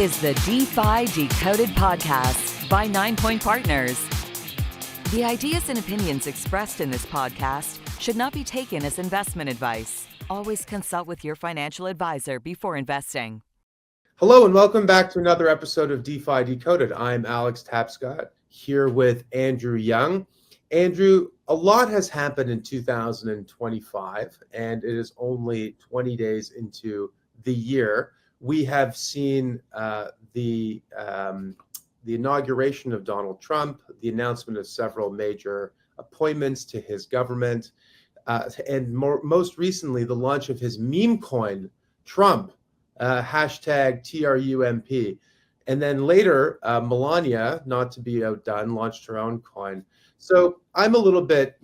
is the DeFi Decoded podcast by 9 Point Partners. The ideas and opinions expressed in this podcast should not be taken as investment advice. Always consult with your financial advisor before investing. Hello and welcome back to another episode of DeFi Decoded. I'm Alex Tapscott here with Andrew Young. Andrew, a lot has happened in 2025 and it is only 20 days into the year. We have seen the inauguration of Donald Trump, the announcement of several major appointments to his government, and most recently, the launch of his meme coin, Trump, hashtag TRUMP. And then later, Melania, not to be outdone, launched her own coin. So I'm a little bit,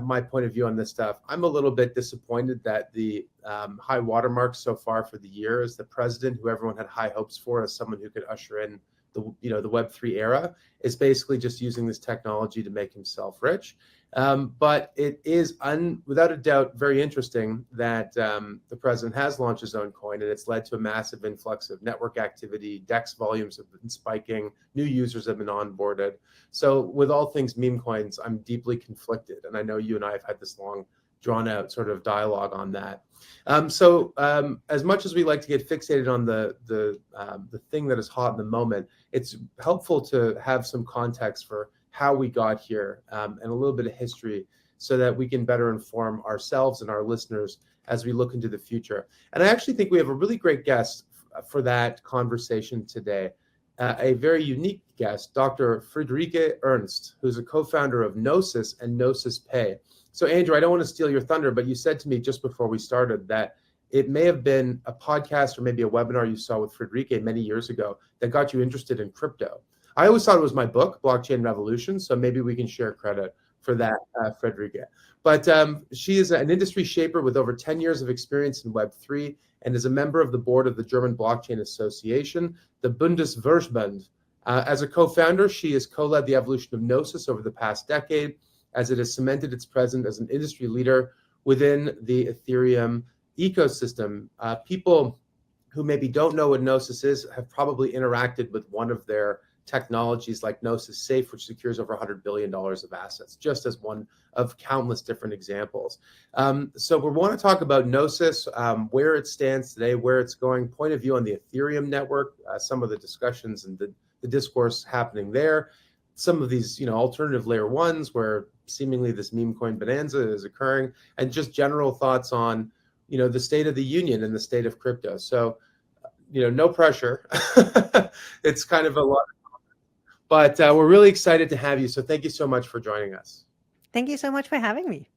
my point of view on this stuff, I'm a little bit disappointed that the high watermark so far for the year is the president, who everyone had high hopes for as someone who could usher in the Web3 era, is basically just using this technology to make himself rich. But it is without a doubt very interesting that the president has launched his own coin, and it's led to a massive influx of network activity. DEX volumes have been spiking, new users have been onboarded. So with all things meme coins, I'm deeply conflicted, and I know you and I have had this long drawn out sort of dialogue on that. So as much as we like to get fixated on the thing that is hot in the moment, it's helpful to have some context for how we got here and a little bit of history so that we can better inform ourselves and our listeners as we look into the future. And I actually think we have a really great guest for that conversation today, a very unique guest, Dr. Friederike Ernst, who's a co-founder of Gnosis and Gnosis Pay. So Andrew, I don't want to steal your thunder, but you said to me just before we started that it may have been a podcast or maybe a webinar you saw with Friederike many years ago that got you interested in crypto. I always thought it was my book, Blockchain Revolution, so maybe we can share credit for that, Friederike. But she is an industry shaper with over 10 years of experience in Web3 and is a member of the board of the German Blockchain Association, the Bundesverband. As a co-founder, she has co-led the evolution of Gnosis over the past decade, as it has cemented its presence as an industry leader within the Ethereum ecosystem. People who maybe don't know what Gnosis is have probably interacted with one of their technologies like Gnosis Safe, which secures over $100 billion of assets, just as one of countless different examples. So we want to talk about Gnosis, where it stands today, where it's going, point of view on the Ethereum network, some of the discussions and the discourse happening there, some of these alternative layer ones where seemingly this meme coin bonanza is occurring, and just general thoughts on the state of the union and the state of crypto. So no pressure. It's kind of a lot. But we're really excited to have you. So thank you so much for joining us. Thank you so much for having me.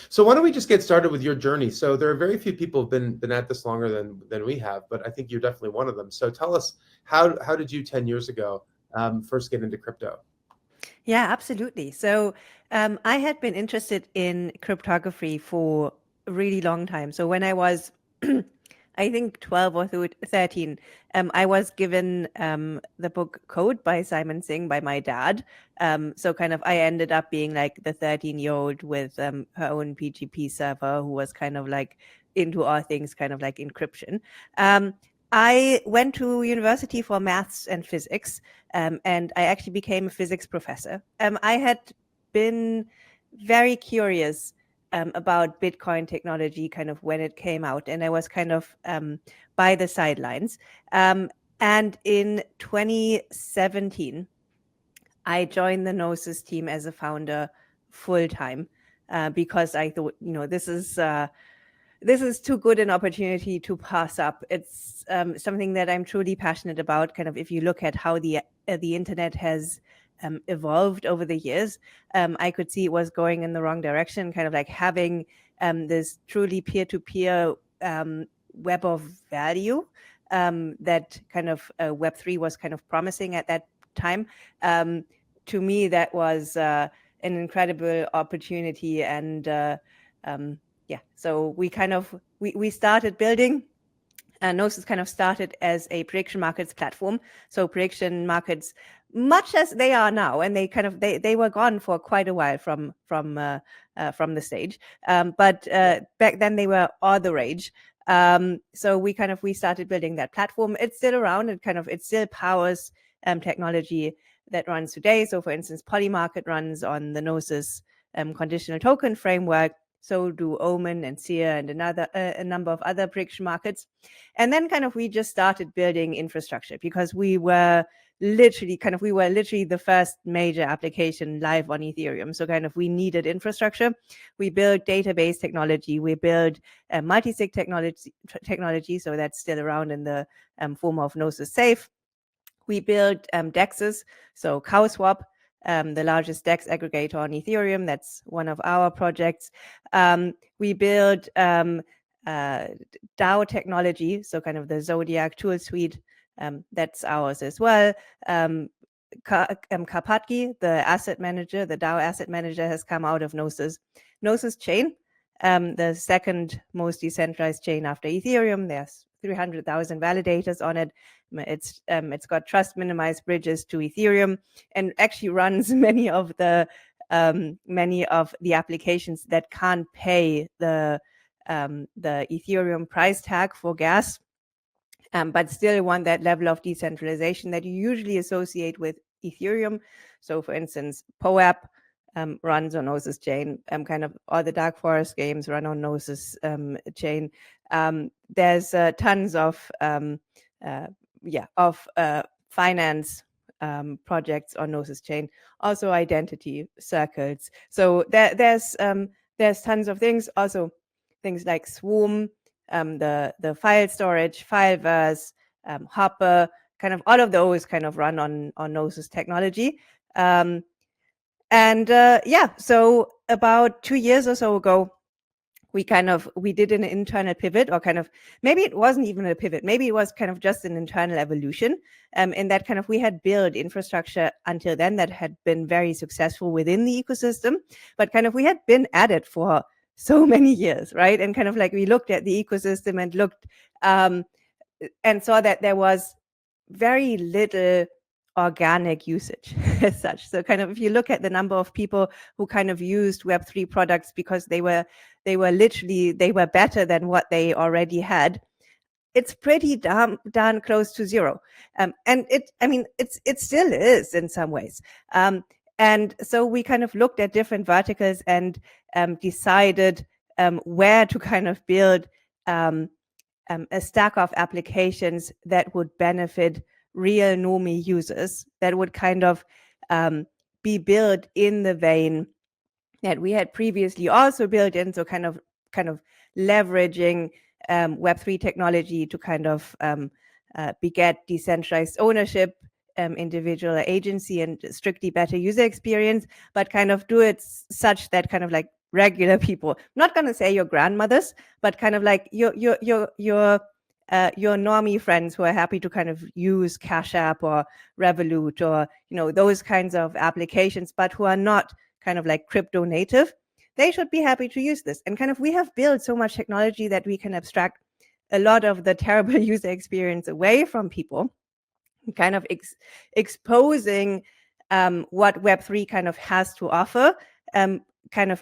So why don't we just get started with your journey? So there are very few people who've been at this longer than we have, but I think you're definitely one of them. So tell us, how did you 10 years ago first get into crypto? Yeah, absolutely. So I had been interested in cryptography for a really long time. So when I was I think 12 or 13, I was given the book Code by Simon Singh by my dad. So kind of I ended up being like the 13-year-old with her own PGP server who was kind of like into all things kind of like encryption. I went to university for maths and physics, and I actually became a physics professor. I had been very curious about Bitcoin technology kind of when it came out, and I was kind of by the sidelines. And in 2017, I joined the Gnosis team as a founder full time because I thought, this is too good an opportunity to pass up. It's something that I'm truly passionate about. Kind of, if you look at how the internet has evolved over the years, I could see it was going in the wrong direction, kind of like having this truly peer-to-peer web of value that kind of Web3 was kind of promising at that time. To me, that was an incredible opportunity. And so we started building. Gnosis kind of started as a prediction markets platform. So prediction markets, much as they are now, and they were gone for quite a while from the stage. But back then they were all the rage. So we started building that platform. It's still around, and it still powers technology that runs today. So for instance, Polymarket runs on the Gnosis conditional token framework. So do Omen and Seer and a number of other prediction markets. And then we just started building infrastructure, because we were literally the first major application live on Ethereum. So we needed infrastructure. We built database technology. We built multi-sig technology. So that's still around in the form of Gnosis Safe. We built DEXs, so CowSwap, the largest DEX aggregator on Ethereum. That's one of our projects. We built DAO technology, so the Zodiac tool suite. That's ours as well. Karpathy, the asset manager, the DAO asset manager, has come out of Gnosis. Gnosis Chain, the second most decentralized chain after Ethereum. There's 300,000 validators on it. It's got trust minimized bridges to Ethereum, and actually runs many of the applications that can't pay the Ethereum price tag for gas, but still want that level of decentralization that you usually associate with Ethereum. So for instance, POAP runs on Gnosis Chain. All the Dark Forest games run on Gnosis Chain. There's tons of finance projects on Gnosis Chain. Also identity circles. So there's tons of things. Also things like Swarm, the file storage, Fileverse, Hopper, all of those run on Gnosis technology. So about 2 years or so ago, we did an internal pivot, or maybe it wasn't even a pivot, maybe it was just an internal evolution, in that we had built infrastructure until then that had been very successful within the ecosystem, but we had been at it for so many years, right? And we looked at the ecosystem and looked and saw that there was very little organic usage as such. So if you look at the number of people who used Web3 products because they were better than what they already had, it's pretty darn close to zero. And it still is in some ways. And so we looked at different verticals and decided where to build a stack of applications that would benefit real normie users, that would be built in the vein that we had previously also built in. So leveraging Web3 technology to beget decentralized ownership, individual agency, and strictly better user experience, but do it such that regular people, I'm not going to say your grandmothers, but your normie friends who are happy to use Cash App or Revolut or those kinds of applications, but who are not crypto native, they should be happy to use this. And we have built so much technology that we can abstract a lot of the terrible user experience away from people, exposing what Web3 has to offer,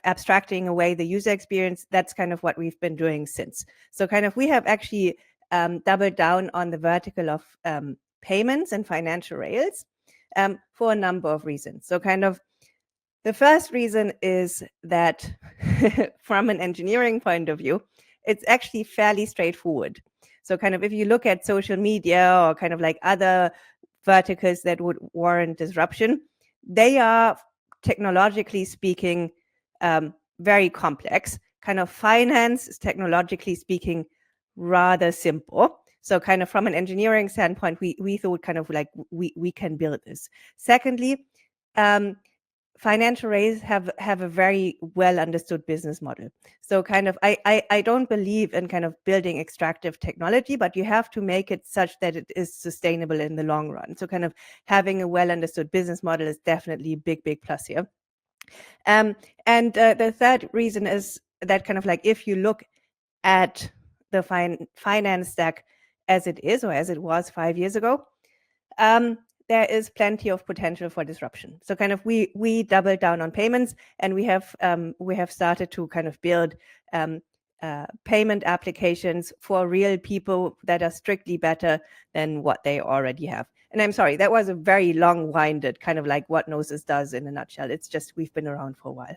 abstracting away the user experience. That's what we've been doing since. So we have actually doubled down on the vertical of payments and financial rails for a number of reasons. So the first reason is that from an engineering point of view, it's actually fairly straightforward. So if you look at social media or other verticals that would warrant disruption, they are technologically speaking very complex. Finance is technologically speaking rather simple. So from an engineering standpoint, we thought we can build this. Secondly, financial rails have a very well understood business model. So I don't believe in building extractive technology, but you have to make it such that it is sustainable in the long run. So having a well understood business model is definitely a big plus here. And the third reason is that if you look at the finance stack as it is, or as it was 5 years ago, there is plenty of potential for disruption. So we doubled down on payments, and we have started to build payment applications for real people that are strictly better than what they already have. And I'm sorry, that was a very long-winded kind of like what Gnosis does in a nutshell. It's just we've been around for a while.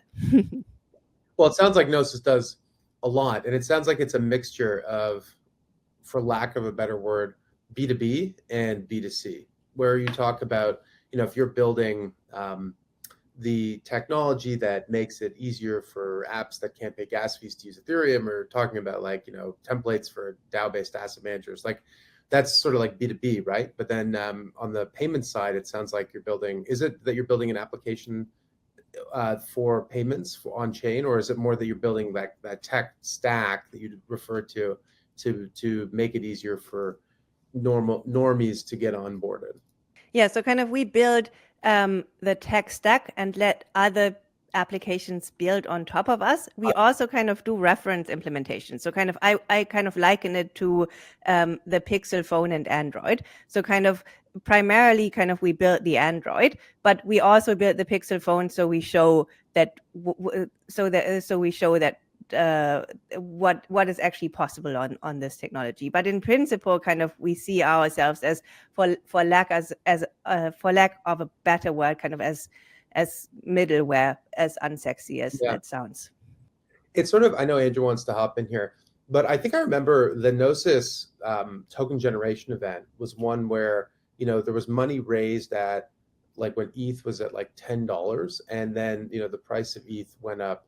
Well, it sounds like Gnosis does a lot, and it sounds like it's a mixture of, for lack of a better word, B2B and B2C, where you talk about, if you're building the technology that makes it easier for apps that can't pay gas fees to use Ethereum, or talking about like, templates for DAO-based asset managers, like that's sort of like B2B, right? But then on the payment side, it sounds like is it that you're building an application for payments on chain, or is it more that you're building that tech stack that you referred to make it easier for normies to get onboarded? Yeah, so kind of we build the tech stack and let other applications build on top of us. We also kind of do reference implementation. So kind of I kind of liken it to the Pixel phone and Android. So kind of primarily kind of we built the Android, but we also built the Pixel phone. So we show that what is actually possible on this technology. But in principle, kind of we see ourselves as for lack of a better word, kind of as middleware, as unsexy as that sounds. It's sort of, I know Andrew wants to hop in here, but I think I remember the Gnosis token generation event was one where, there was money raised at like when ETH was at like $10, and then, the price of ETH went up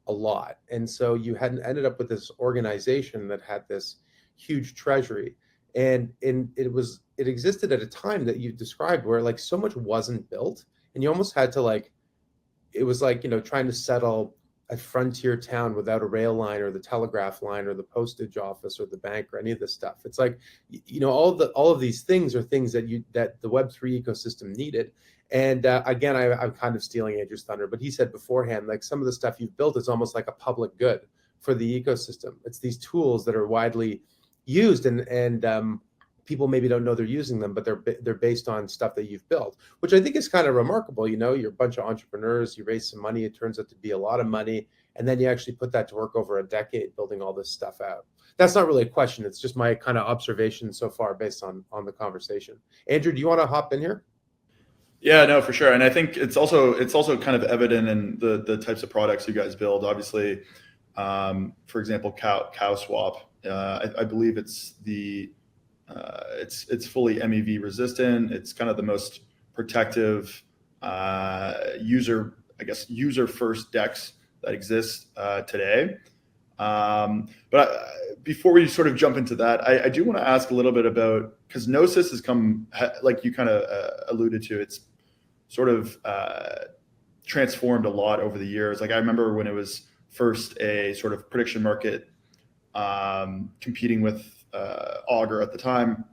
a lot. And so you had ended up with this organization that had this huge treasury. And it existed at a time that you described where like so much wasn't built, and you almost had to it was like, trying to settle a frontier town without a rail line or the telegraph line or the postage office or the bank or any of this stuff. It's like, all of these things are things that the Web3 ecosystem needed. And again, I'm kind of stealing Andrew's thunder, but he said beforehand, like some of the stuff you've built is almost like a public good for the ecosystem. It's these tools that are widely used, and people maybe don't know they're using them, but they're based on stuff that you've built, which I think is kind of remarkable. You're a bunch of entrepreneurs, you raise some money, it turns out to be a lot of money, and then you actually put that to work over a decade building all this stuff out. That's not really a question. It's just my kind of observation so far based on the conversation. Andrew, do you want to hop in here? Yeah, no, for sure. And I think it's also kind of evident in the types of products you guys build. Obviously, for example, CowSwap, I believe it's fully MEV resistant. It's kind of the most protective user first DEX that exists today. But before we sort of jump into that, I do want to ask a little bit about, because Gnosis has come, like you kind of alluded to, it's sort of transformed a lot over the years. Like I remember when it was first a sort of prediction market competing with Augur at the time.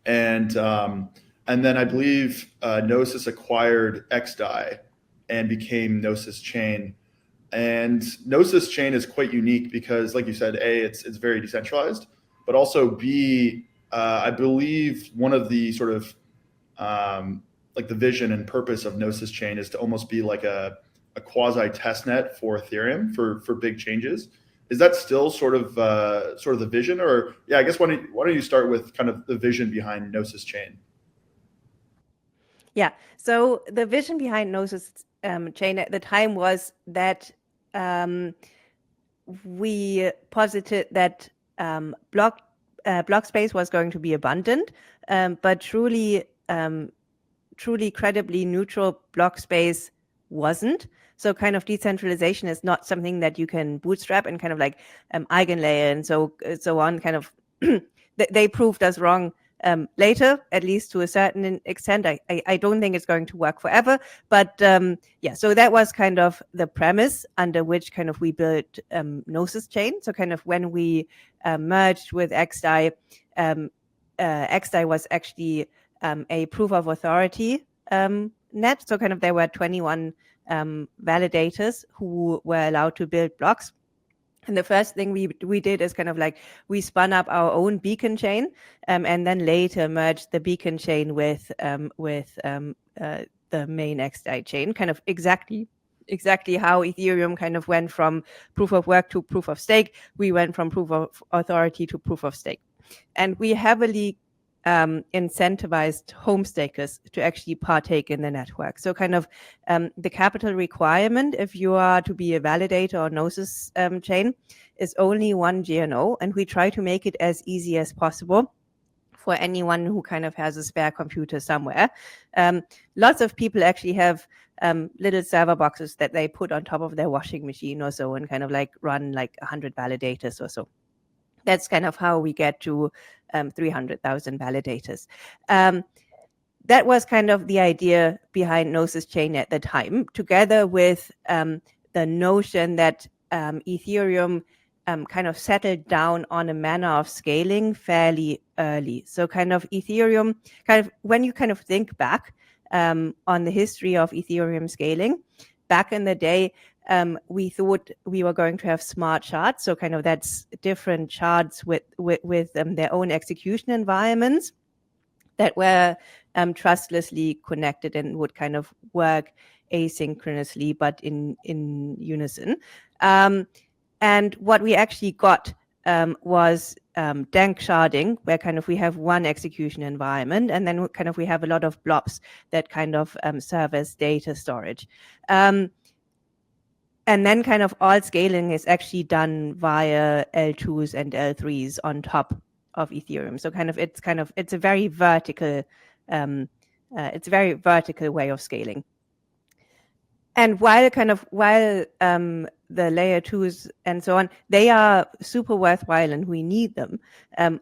And then I believe Gnosis acquired XDAI and became Gnosis Chain. And Gnosis Chain is quite unique because, like you said, A, it's very decentralized, but also B, I believe one of the sort of like the vision and purpose of Gnosis Chain is to almost be like a quasi testnet for Ethereum for big changes. Is that still sort of the vision? Or I guess why don't you start with kind of the vision behind Gnosis Chain? Yeah. So the vision behind Gnosis Chain at the time was that we posited that block space was going to be abundant, but truly credibly neutral block space wasn't. So kind of decentralization is not something that you can bootstrap and kind of like eigenlayer and so on. Kind of they proved us wrong later, at least to a certain extent. I don't think it's going to work forever, but so that was kind of the premise under which kind of we built Gnosis Chain. So kind of when we merged with XDAI, XDAI was actually a proof of authority net. So kind of there were 21 validators who were allowed to build blocks. And the first thing we did is kind of like we spun up our own beacon chain, and then later merged the beacon chain with the main XDAI chain, kind of exactly exactly how Ethereum kind of went from proof of work to proof of stake. We went from proof of authority to proof of stake. And we heavily incentivized home stakers to actually partake in the network. So kind of the capital requirement, if you are to be a validator or Gnosis chain, is only 1 GNO. And we try to make it as easy as possible for anyone who kind of has a spare computer somewhere. Lots of people actually have little server boxes that they put on top of their washing machine or so, and kind of like run like 100 validators or so. That's kind of how we get to 300,000 validators. That was kind of the idea behind Gnosis Chain at the time, together with the notion that Ethereum kind of settled down on a manner of scaling fairly early. So kind of Ethereum, kind of when you kind of think back on the history of Ethereum scaling, back in the day, we thought we were going to have smart shards. So kind of that's different shards with their own execution environments that were trustlessly connected and would kind of work asynchronously, but in unison. And what we actually got was dank sharding, where kind of we have one execution environment, and then kind of we have a lot of blobs that kind of serve as data storage. And then kind of all scaling is actually done via L2s and L3s on top of Ethereum. So it's a very vertical way of scaling. And while the layer 2s and so on, they are super worthwhile and we need them,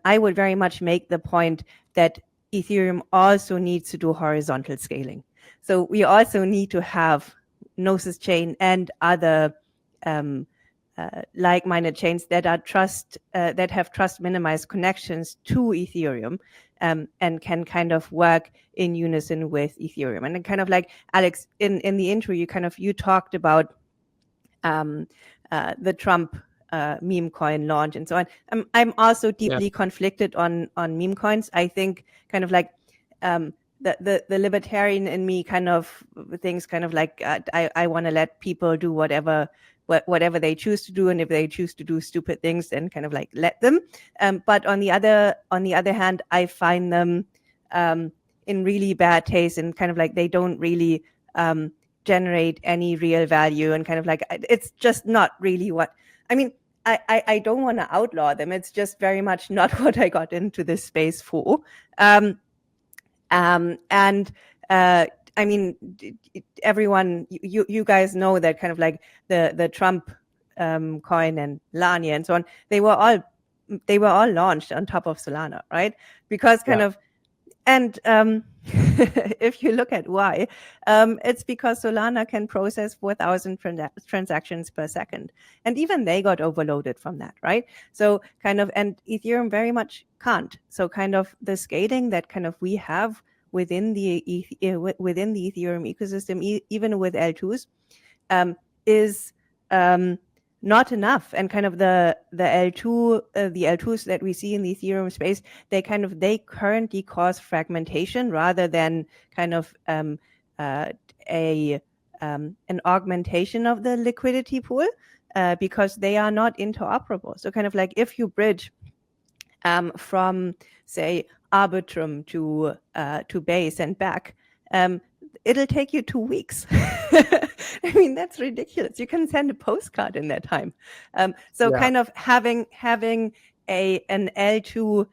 I would very much make the point that Ethereum also needs to do horizontal scaling. So we also need to have Gnosis Chain and other like-minded chains that are that have trust minimized connections to Ethereum and can kind of work in unison with Ethereum. And kind of like Alex, in the intro, you talked about the Trump meme coin launch and so on. I'm also deeply conflicted on meme coins. I think kind of like the libertarian in me kind of thinks kind of like I want to let people do whatever they choose to do, and if they choose to do stupid things, then kind of like let them. But on the other hand, I find them in really bad taste, and kind of like they don't really generate any real value, and kind of like it's just not really what I mean. I don't want to outlaw them. It's just very much not what I got into this space for. I mean, everyone, you guys know that kind of like the Trump coin and Lania and so on, they were all launched on top of Solana, right? Because kind of, and if you look at why, it's because Solana can process 4,000 transactions per second, and even they got overloaded from that, right? So kind of, and Ethereum very much can't. So kind of the scaling that kind of we have within the Ethereum ecosystem, even with L2s, is not enough. And kind of the L2s that we see in the Ethereum space, they currently cause fragmentation rather than kind of an augmentation of the liquidity pool, because they are not interoperable. So kind of like if you bridge from say Arbitrum to Base and back, it'll take you 2 weeks. I mean, that's ridiculous. You can send a postcard in that time. Kind of having an L2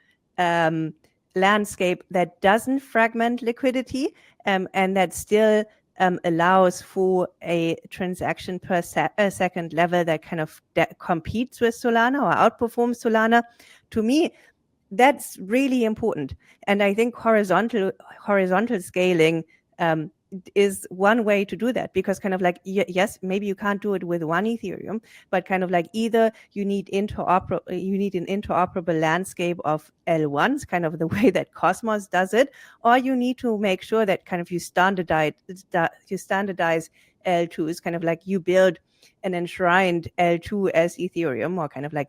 landscape that doesn't fragment liquidity and that still allows for a transaction per second level that kind of competes with Solana or outperforms Solana, to me, that's really important. And I think horizontal scaling is one way to do that, because kind of like, yes, maybe you can't do it with one Ethereum, but kind of like either you need an interoperable landscape of L1s, kind of the way that Cosmos does it, or you need to make sure that kind of you standardize L2s, kind of like you build an enshrined L2 as Ethereum, or kind of like,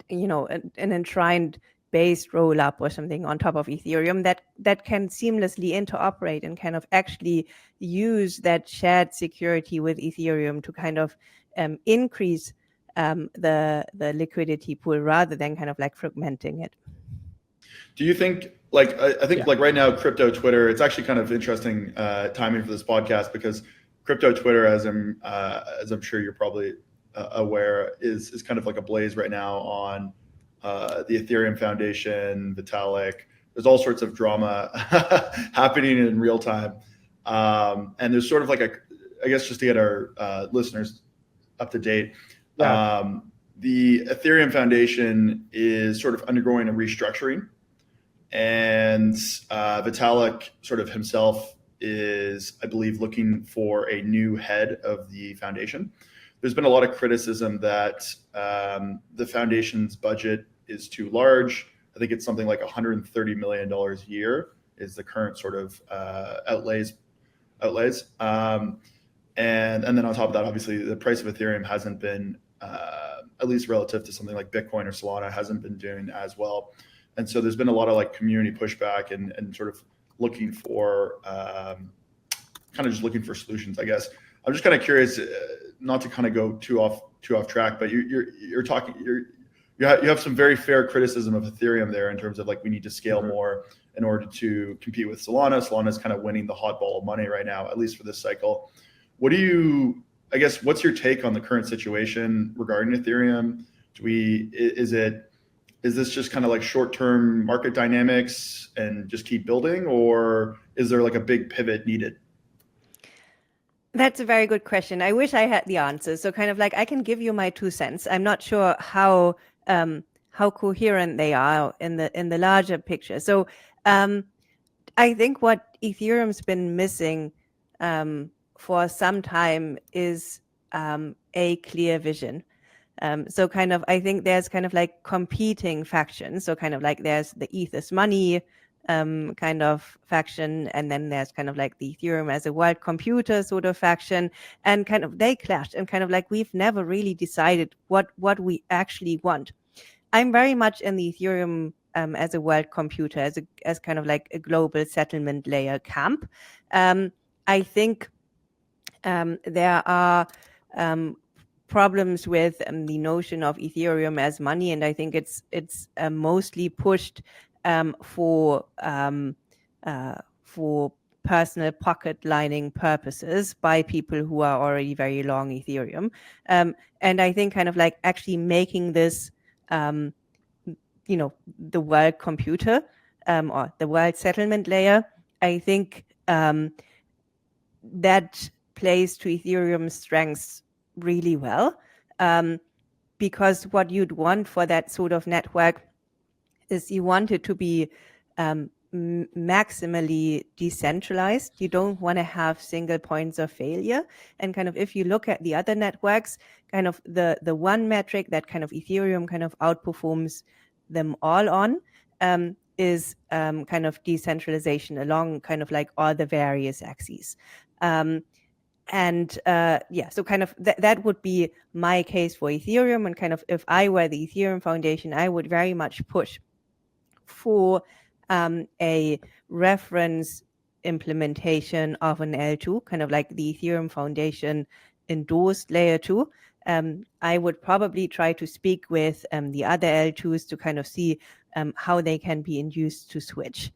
you know, an enshrined based rollup or something on top of Ethereum that can seamlessly interoperate and kind of actually use that shared security with Ethereum to kind of increase the liquidity pool rather than kind of like fragmenting it. Do you think, like, I think like right now, crypto Twitter, it's actually kind of interesting timing for this podcast, because crypto Twitter, as I'm sure you're probably aware, is kind of like ablaze right now on the Ethereum Foundation, Vitalik. There's all sorts of drama happening in real time. And there's sort of like I guess just to get our listeners up to date, the Ethereum Foundation is sort of undergoing a restructuring, and Vitalik sort of himself is, I believe, looking for a new head of the foundation. There's been a lot of criticism that the foundation's budget is too large. I think it's something like $130 million a year is the current sort of outlays. And then on top of that, obviously, the price of Ethereum hasn't been, at least relative to something like Bitcoin or Solana, hasn't been doing as well. And so there's been a lot of like community pushback and sort of looking for looking for solutions, I guess. I'm just kind of curious, not to kind of go too off track, but you have some very fair criticism of Ethereum there in terms of like we need to scale more in order to compete with Solana. Solana's kind of winning the hot ball of money right now, at least for this cycle. What's your take on the current situation regarding Ethereum? Is this just kind of like short-term market dynamics and just keep building, or is there like a big pivot needed? That's a very good question. I wish I had the answer. So kind of like I can give you my 2 cents. I'm not sure how coherent they are in the larger picture. So I think what Ethereum's been missing for some time is a clear vision. So kind of, I think there's kind of like competing factions. So kind of like there's the ETH is money kind of faction, and then there's kind of like the Ethereum as a world computer sort of faction, and kind of they clashed, and kind of like we've never really decided what we actually want. I'm very much in the Ethereum as a world computer, as kind of like a global settlement layer camp. I think there are problems with the notion of Ethereum as money, and I think it's mostly pushed for personal pocket lining purposes by people who are already very long Ethereum, and I think kind of like actually making this the world computer or the world settlement layer, I think that plays to Ethereum's strengths really well, because what you'd want for that sort of network is you want it to be maximally decentralized. You don't want to have single points of failure. And kind of if you look at the other networks, kind of the one metric that kind of Ethereum kind of outperforms them all on is kind of decentralization along kind of like all the various axes. So kind of that would be my case for Ethereum. And kind of if I were the Ethereum Foundation, I would very much push for a reference implementation of an L2, kind of like the Ethereum Foundation endorsed layer 2. I would probably try to speak with the other L2s to kind of see how they can be induced to switch.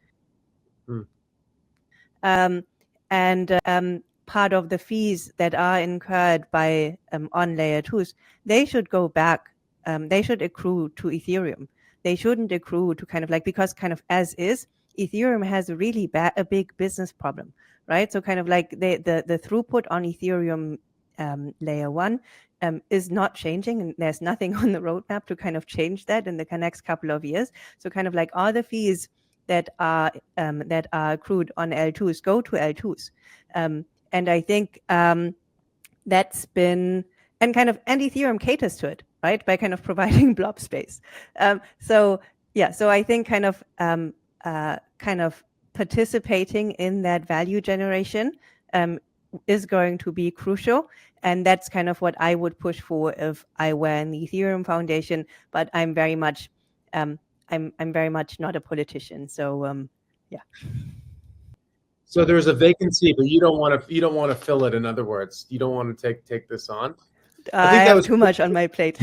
Part of the fees that are incurred by on layer 2s, they should go back, they should accrue to Ethereum. They shouldn't accrue to kind of like, because kind of as is, Ethereum has a really a big business problem, right? So kind of like the throughput on Ethereum layer 1 is not changing, and there's nothing on the roadmap to kind of change that in the next couple of years. So kind of like all the fees that are accrued on L2s go to L2s. And I think that's been, and Ethereum caters to it, right? By kind of providing blob space. So I think kind of participating in that value generation is going to be crucial. And that's kind of what I would push for if I were in the Ethereum Foundation. But I'm very much I'm very much not a politician. So yeah. So there's a vacancy, but you don't want to fill it. In other words, you don't want to take this on. I have too much on my plate.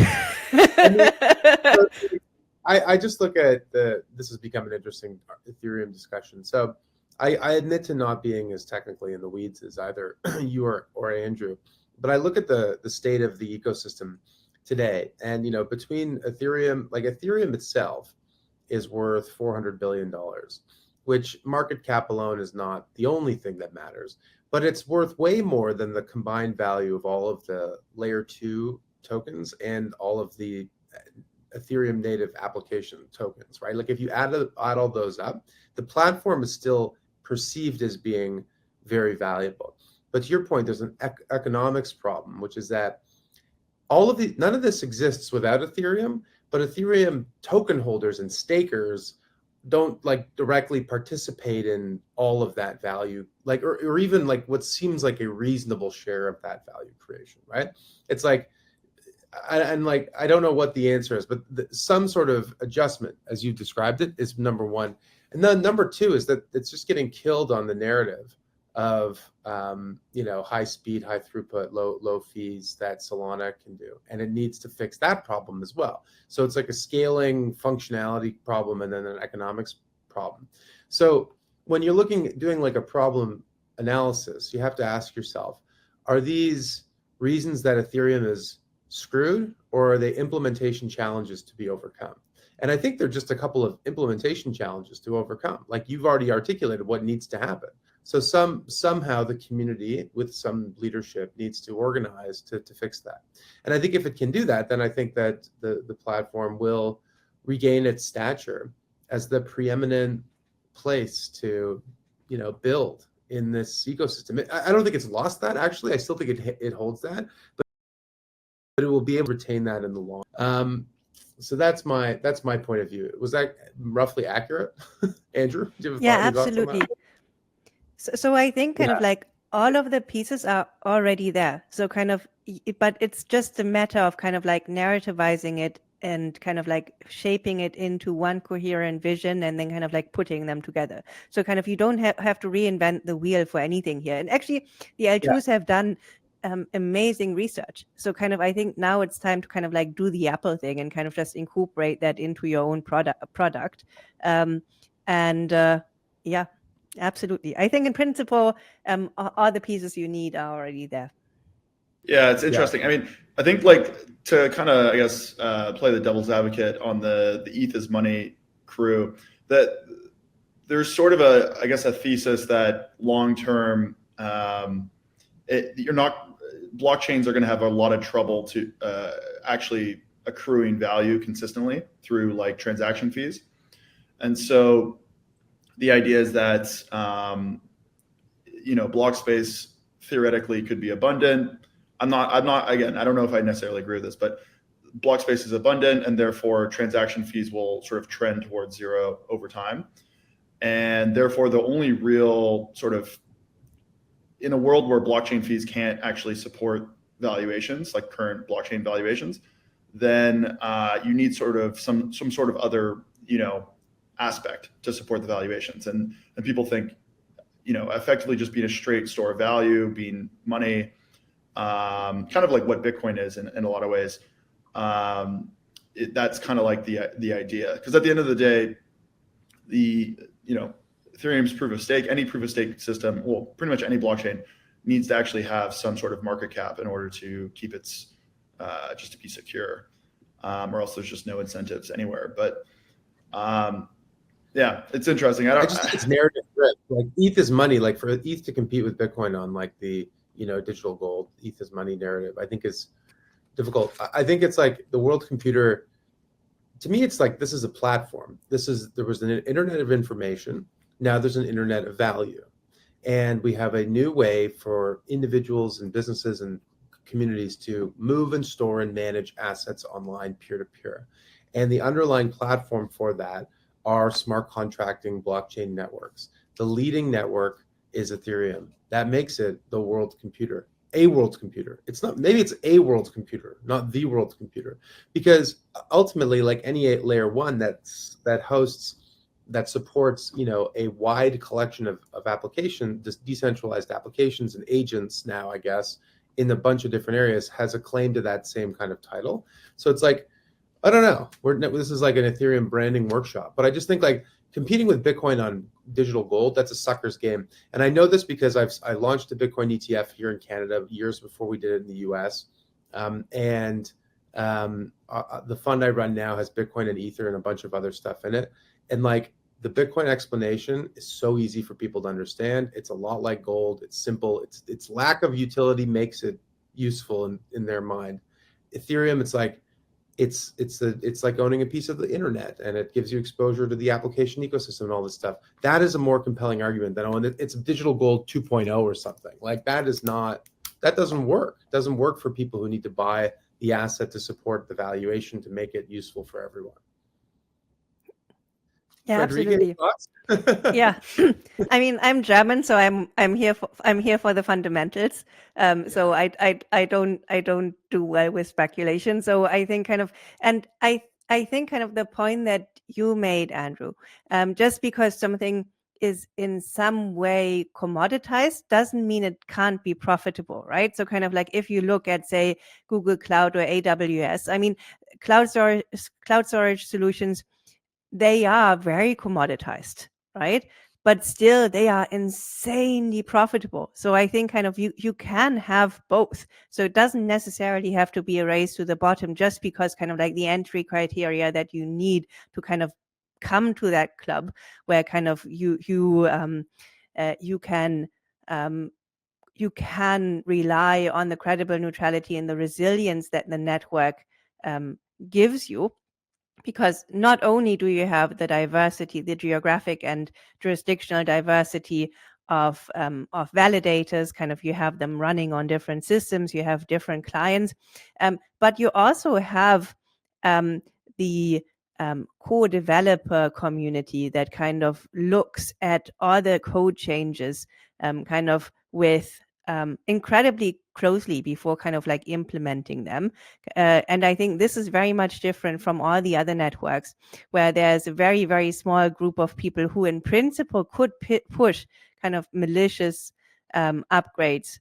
I just look at this has become an interesting Ethereum discussion. So I admit to not being as technically in the weeds as either you or Andrew, but I look at the state of the ecosystem today, and between Ethereum, like Ethereum itself is worth $400 billion, which market cap alone is not the only thing that matters, but it's worth way more than the combined value of all of the layer 2 tokens and all of the Ethereum native application tokens, right? Like if you add all those up, the platform is still perceived as being very valuable. But to your point, there's an economics problem, which is that none of this exists without Ethereum, but Ethereum token holders and stakers don't like directly participate in all of that value, like or even like what seems like a reasonable share of that value creation, right? It's like, and like I don't know what the answer is, but some sort of adjustment, as you described it, is number one. And then number two is that it's just getting killed on the narrative of high speed, high throughput, low fees that Solana can do, and it needs to fix that problem as well. So it's like a scaling functionality problem and then an economics problem. So when you're doing like a problem analysis, you have to ask yourself, are these reasons that Ethereum is screwed, or are they implementation challenges to be overcome? And I think they're just a couple of implementation challenges to overcome. Like you've already articulated what needs to happen. So somehow the community with some leadership needs to organize to fix that. And I think if it can do that, then I think that the platform will regain its stature as the preeminent place to build in this ecosystem. I don't think it's lost that, actually. I still think it holds that, but it will be able to retain that in the long. So that's my point of view. Was that roughly accurate, Andrew? Do you have Yeah, any thoughts on that? absolutely. So I think kind of like all of the pieces are already there. So kind of, but it's just a matter of kind of like narrativizing it and kind of like shaping it into one coherent vision and then kind of like putting them together. So kind of you don't have to reinvent the wheel for anything here. And actually the L2s have done amazing research. So kind of, I think now it's time to kind of like do the Apple thing and kind of just incorporate that into your own product. Yeah, absolutely. I think in principle, all the pieces you need are already there. Yeah, it's interesting. Yeah. I mean, I think like to kind of, I guess, play the devil's advocate on the ETH is money crew, that there's sort of a thesis that long-term, blockchains are going to have a lot of trouble to actually accruing value consistently through like transaction fees. And so the idea is that, block space theoretically could be abundant. Again, I don't know if I necessarily agree with this, but block space is abundant and therefore transaction fees will sort of trend towards zero over time. And therefore the only real sort of, in a world where blockchain fees can't actually support valuations, like current blockchain valuations, then you need sort of some sort of other, aspect to support the valuations. And people think, effectively just being a straight store of value, being money, kind of like what Bitcoin is in a lot of ways. That's kind of like the idea. Because at the end of the day, Ethereum's proof of stake, any proof of stake system, well, pretty much any blockchain needs to actually have some sort of market cap in order to keep its, just to be secure, or else there's just no incentives anywhere. But yeah, it's interesting. I just think it's narrative drift. Like ETH is money. Like for ETH to compete with Bitcoin on like the digital gold, ETH is money narrative, I think is difficult. I think it's like the world computer. To me, it's like this is a platform. There was an internet of information. Now there's an internet of value, and we have a new way for individuals and businesses and communities to move and store and manage assets online peer-to-peer. And the underlying platform for that are smart contracting blockchain networks. The leading network is Ethereum. That makes it the world computer. a world's computer. It's not, maybe it's a world's computer, not the world's computer, because ultimately, like any layer one that supports, a wide collection of applications, just decentralized applications and agents now, I guess, in a bunch of different areas, has a claim to that same kind of title. So it's like, I don't know. This is like an Ethereum branding workshop, but I just think like competing with Bitcoin on digital gold, that's a sucker's game. And I know this because I launched a Bitcoin ETF here in Canada years before we did it in the US. The fund I run now has Bitcoin and Ether and a bunch of other stuff in it. And like the Bitcoin explanation is so easy for people to understand. It's a lot like gold. It's simple. Its lack of utility makes it useful in their mind. Ethereum, it's like, it's like owning a piece of the internet, and it gives you exposure to the application ecosystem and all this stuff. That is a more compelling argument than, it's digital gold 2.0 or something. Like that doesn't work. It doesn't work for people who need to buy the asset to support the valuation to make it useful for everyone. Yeah, Friederike, absolutely. Yeah, I mean, I'm German, so I'm here for the fundamentals. So I don't do well with speculation. So I think I think kind of the point that you made, Andrew, just because something is in some way commoditized doesn't mean it can't be profitable, right? So kind of like if you look at, say, Google Cloud or AWS, I mean, cloud storage solutions, they are very commoditized, right? But still they are insanely profitable. So I think kind of you can have both. So it doesn't necessarily have to be a race to the bottom just because kind of like the entry criteria that you need to kind of come to that club where kind of you can rely on the credible neutrality and the resilience that the network gives you. Because not only do you have the diversity, the geographic and jurisdictional diversity of validators, kind of you have them running on different systems, you have different clients, but you also have the core developer community that kind of looks at other code changes kind of with incredibly closely before kind of like implementing them. And I think this is very much different from all the other networks where there's a very, very small group of people who in principle could push kind of malicious upgrades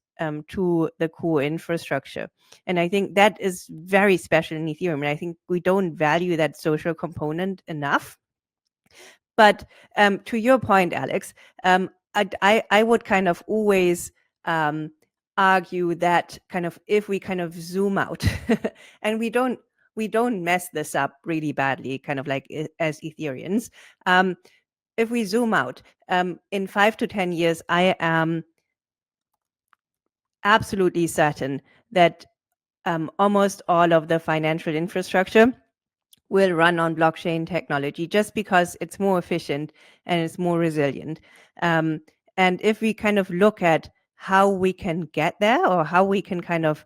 to the core infrastructure. And I think that is very special in Ethereum. And I think we don't value that social component enough. But to your point, Alex, I would kind of always argue that kind of if we kind of zoom out and we don't mess this up really badly, kind of like as Ethereans, if we zoom out, in 5 to 10 years, I am absolutely certain that almost all of the financial infrastructure will run on blockchain technology just because it's more efficient and it's more resilient. And if we kind of look at how we can get there or how we can kind of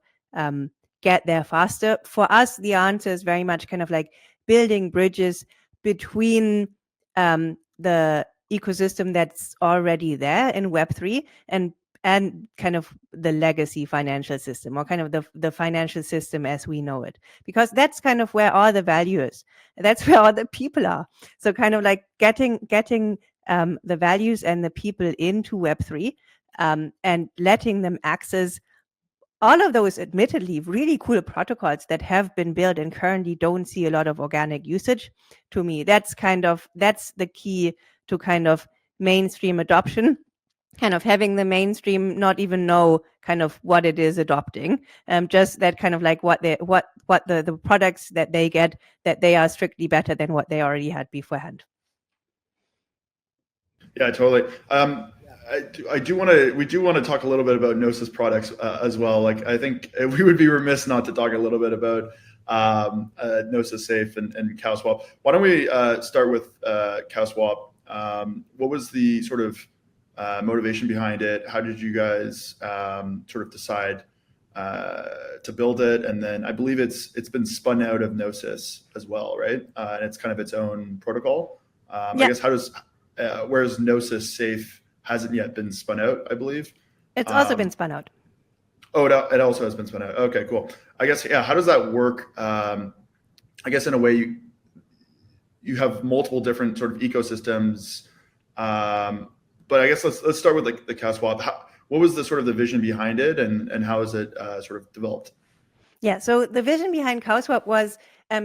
get there faster, for us, the answer is very much kind of like building bridges between the ecosystem that's already there in Web3 and kind of the legacy financial system or kind of the financial system as we know it, because that's kind of where all the value is. That's where all the people are. So kind of like getting the values and the people into Web3 and letting them access all of those admittedly really cool protocols that have been built and currently don't see a lot of organic usage. To me, that's the key to kind of mainstream adoption. Kind of having the mainstream not even know kind of what it is adopting, just that kind of like what the products that they get, that they are strictly better than what they already had beforehand. Yeah, totally. We do want to talk a little bit about Gnosis products as well. Like I think we would be remiss not to talk a little bit about Gnosis Safe and CowSwap. Why don't we start with CowSwap? What was the sort of motivation behind it? How did you guys sort of decide to build it? And then I believe it's been spun out of Gnosis as well, right? And it's kind of its own protocol. I guess whereas Gnosis Safe hasn't yet been spun out, I believe. It's also been spun out. Oh, it also has been spun out. Okay, cool. I guess, yeah, how does that work? I guess in a way you have multiple different sort of ecosystems. But I guess let's start with like the CowSwap. What was the sort of the vision behind it, and how is it sort of developed? Yeah, so the vision behind CowSwap was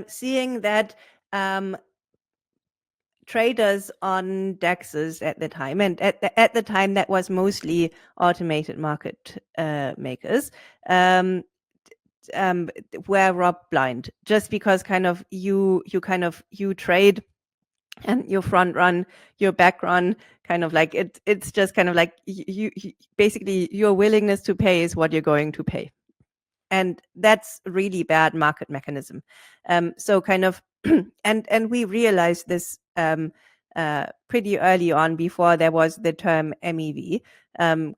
seeing that traders on DEXs at the time, and at the time that was mostly automated market makers, were robbed blind, just because kind of you trade and you front run, your back run, kind of like it's just kind of like you basically your willingness to pay is what you're going to pay. And that's really bad market mechanism. So kind of, and we realized this pretty early on, before there was the term MEV, and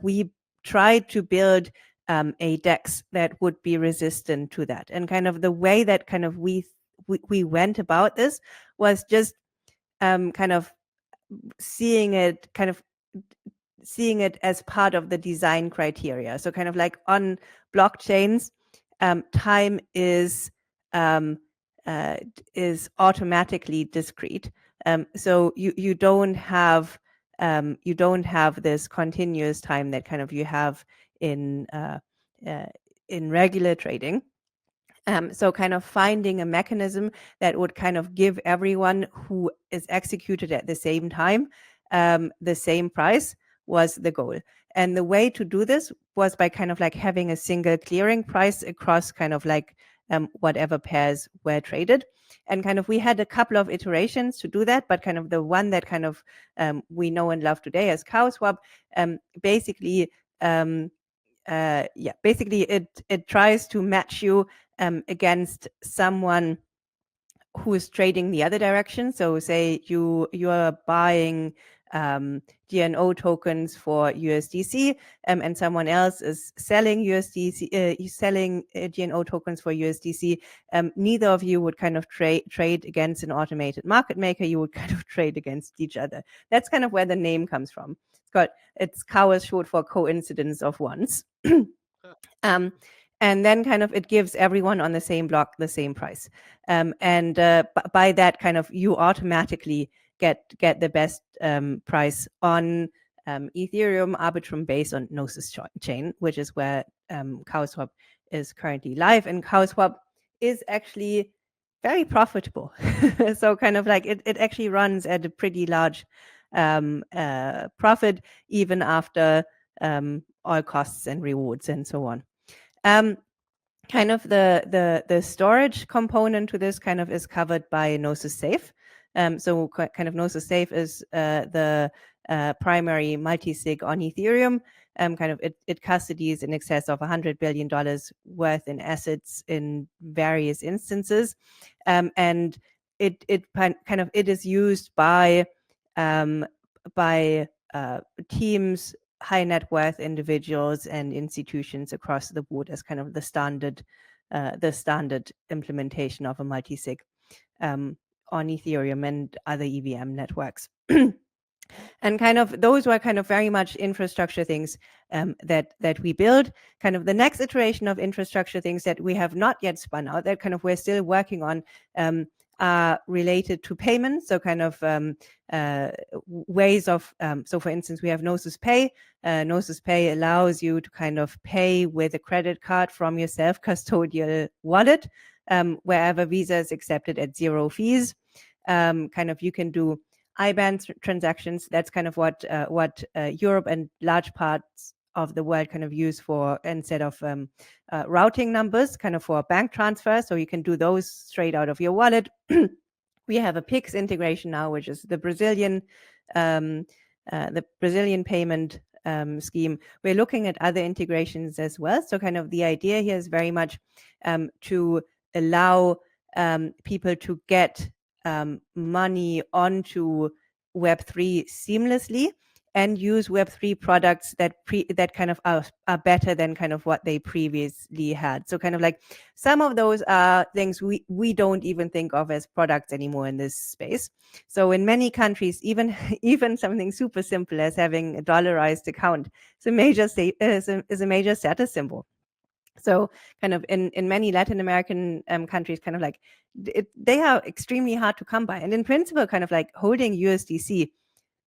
we tried to build a DEX that would be resistant to that. And kind of the way that kind of we went about this was just kind of seeing it as part of the design criteria. So kind of like on blockchains, time is automatically discrete. So you don't have this continuous time that kind of you have in regular trading. So kind of finding a mechanism that would kind of give everyone who is executed at the same time the same price was the goal. And the way to do this was by kind of like having a single clearing price across kind of like whatever pairs were traded. And kind of we had a couple of iterations to do that, but kind of the one that kind of we know and love today as CowSwap, basically it tries to match you against someone who is trading the other direction. So say you are buying DNO tokens for USDC, and someone else is selling USDC, selling DNO tokens for USDC. Neither of you would kind of trade against an automated market maker. You would kind of trade against each other. That's kind of where the name comes from. It's cow is short for coincidence of ones. And then kind of it gives everyone on the same block the same price. And by that kind of you automatically get the best price on Ethereum, Arbitrum based on Gnosis Chain, which is where CowSwap is currently live. And CowSwap is actually very profitable. So kind of like it actually runs at a pretty large profit, even after all costs and rewards and so on. Kind of the storage component to this kind of is covered by Gnosis Safe. So kind of Gnosis Safe is the primary multi-sig on Ethereum. Kind of it custodies in excess of $100 billion worth in assets in various instances, and it is used by teams, high net worth individuals and institutions across the board as kind of the standard implementation of a multi-sig on Ethereum and other EVM networks. And kind of those were kind of very much infrastructure things that we build. Kind of the next iteration of infrastructure things that we have not yet spun out, that kind of we're still working on, are related to payments. So kind of ways of, so for instance, we have Gnosis Pay. Gnosis Pay allows you to kind of pay with a credit card from your self-custodial wallet, wherever Visa is accepted at 0 fees. Kind of you can do IBAN transactions. That's kind of what Europe and large parts of the world kind of use for, instead of routing numbers, kind of for bank transfer. So you can do those straight out of your wallet. We have a PIX integration now, which is the Brazilian payment scheme. We're looking at other integrations as well. So kind of the idea here is very much to allow people to get money onto Web3 seamlessly, and use Web3 products that kind of are better than kind of what they previously had. So kind of like some of those are things we don't even think of as products anymore in this space. So in many countries, even something super simple as having a dollarized account is a major status symbol. So kind of in many Latin American countries, kind of like they are extremely hard to come by. And in principle, kind of like holding USDC,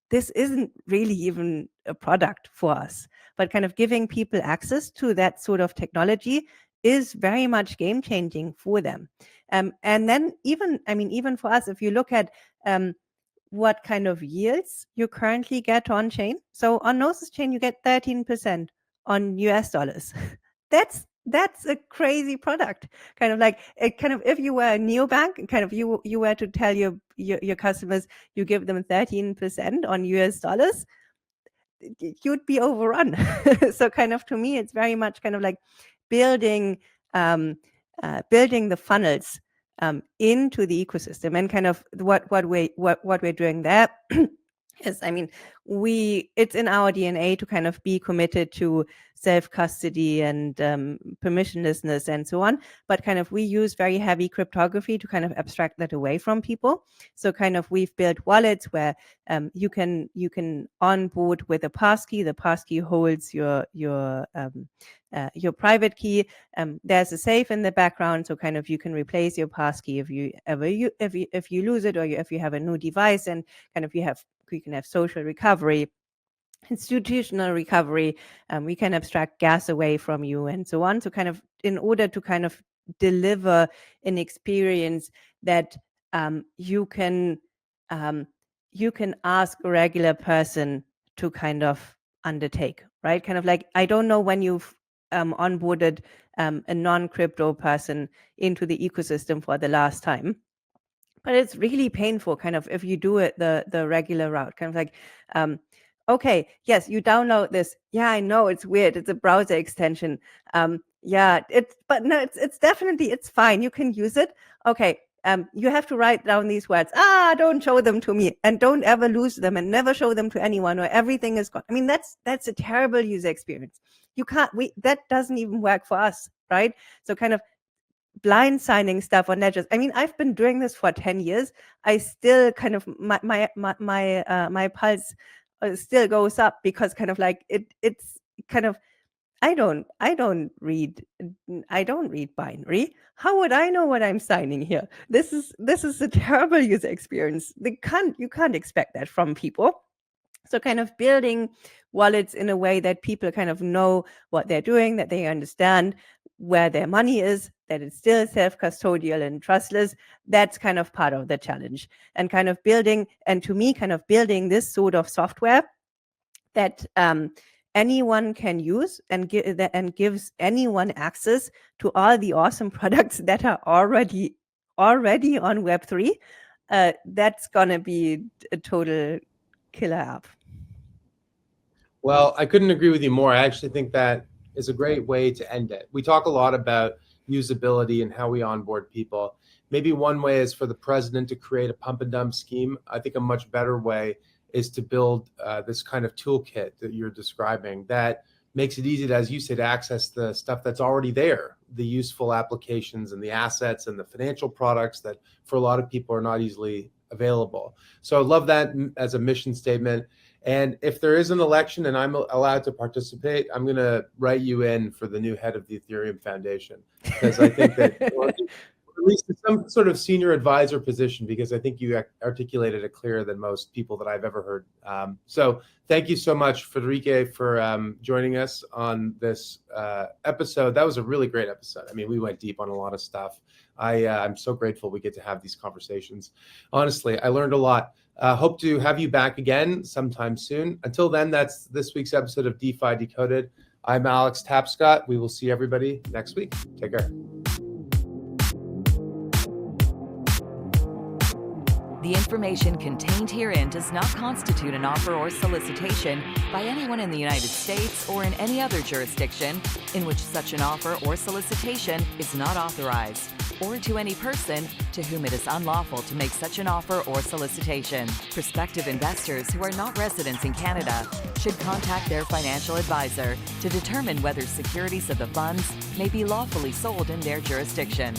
this isn't really even a product for us, but kind of giving people access to that sort of technology is very much game changing for them. And then even for us, if you look at what kind of yields you currently get on chain. So on Gnosis Chain, you get 13% on US dollars. That's a crazy product. Kind of like if you were a neobank, kind of you were to tell your customers you give them 13% on US dollars, you'd be overrun. So kind of to me, it's very much kind of like building the funnels into the ecosystem, and kind of what we're doing there is, it's in our DNA to kind of be committed to self-custody and permissionlessness and so on, but kind of we use very heavy cryptography to kind of abstract that away from people. So kind of we've built wallets where you can onboard with a passkey. The passkey holds your private key. There's a safe in the background, so kind of you can replace your passkey if you lose it, or if you have a new device, and kind of you can have social recovery, institutional recovery. We can abstract gas away from you and so on. So kind of in order to kind of deliver an experience that you can ask a regular person to kind of undertake, right? Kind of like, I don't know when you've onboarded a non-crypto person into the ecosystem for the last time, but it's really painful kind of if you do it the regular route, kind of like, okay, yes, you download this. Yeah, I know it's weird. It's a browser extension. But no, it's definitely, it's fine. You can use it. Okay. You have to write down these words. Don't show them to me, and don't ever lose them, and never show them to anyone, or everything is gone. I mean, that's a terrible user experience. That doesn't even work for us, right? So kind of blind signing stuff on ledgers. I mean, I've been doing this for 10 years. I still kind of my pulse still goes up, because kind of like it's kind of, I don't read binary. How would I know what I'm signing here? This is a terrible user experience. You can't expect that from people. So kind of building wallets in a way that people kind of know what they're doing, that they understand where their money is, that it's still self-custodial and trustless. That's kind of part of the challenge. And kind of building this sort of software that anyone can use, and gives anyone access to all the awesome products that are already on Web3. That's gonna be a total killer app. Well, I couldn't agree with you more. I actually think that is a great way to end it. We talk a lot about usability and how we onboard people. Maybe one way is for the president to create a pump and dump scheme. I think a much better way is to build this kind of toolkit that you're describing that makes it easy to, as you said, access the stuff that's already there, the useful applications and the assets and the financial products that for a lot of people are not easily available. So I love that as a mission statement. And if there is an election and I'm allowed to participate, I'm going to write you in for the new head of the Ethereum Foundation, because I think that, or at least some sort of senior advisor position, because I think you articulated it clearer than most people that I've ever heard. So thank you so much, Friederike, for joining us on this episode. That was a really great episode. I mean, we went deep on a lot of stuff. I'm so grateful we get to have these conversations. Honestly, I learned a lot. Hope to have you back again sometime soon. Until then, that's this week's episode of DeFi Decoded. I'm Alex Tapscott. We will see everybody next week. Take care. The information contained herein does not constitute an offer or solicitation by anyone in the United States or in any other jurisdiction in which such an offer or solicitation is not authorized, or to any person to whom it is unlawful to make such an offer or solicitation. Prospective investors who are not residents in Canada should contact their financial advisor to determine whether securities of the funds may be lawfully sold in their jurisdiction.